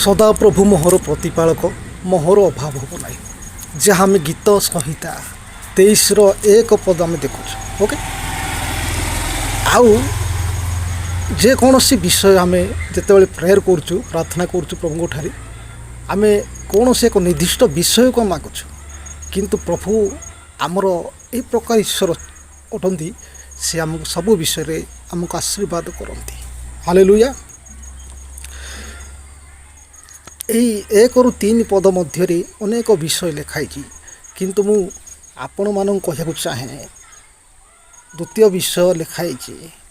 सदाप्रभु मोहर प्रतिपालक मोहर अभाव हो ना जहाँ आम गीत संहिता 23 पद आम देखु ओके आउ जेकोसी विषय आम जिते प्रेयर करुचु प्रार्थना करुचु प्रभु ठारे आम कौन से एक निर्दिष्ट विषय को मागुचु किंतु प्रभु आमर ए प्रकार ईश्वर अटंती से आमको सबु विषय आमको आशीर्वाद करती हालेलुया। यही 1 ରୁ 3 पद मध्य अनेक विषय लिखाई किंतु मु आपण मान कहू चाहे द्वितीय विषय लिखाई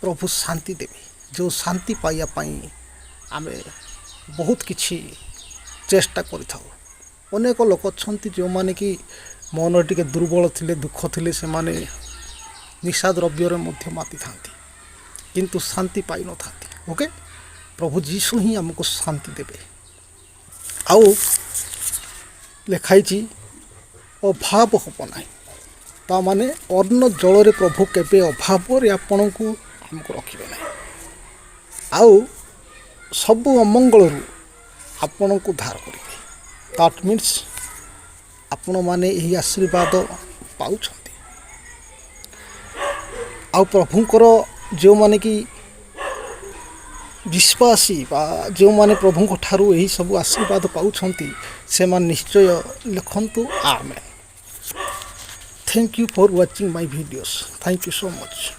प्रभु शांति देवी जो शांति पाइबापी आम बहुत किछि चेष्टा करें। अनेक लोक अच्छा जो मैंने कि मन टे दुर्बल थिले दुख थिले से माने निशा द्रव्य माति था किंतु शांति पाई न था। ओके प्रभु जीशु ही आमको शांति देवे आउ लिखाई अभाव हम ना ता माने अन्न जल प्रभु केवे अभाव आपण को आमको रखिबे ना आउ सबु अमंगल आपण को धार करेंगे दैट मीन्स आपण माने यही आशीर्वाद पाउछंती आउ प्रभुंकर जो माने कि विश्वासी बा जो माने प्रभु ठारू यही सब आशीर्वाद पाउछंती से मान निश्चय लिखंतु आमेन। Thank you for watching my videos. Thank you so much.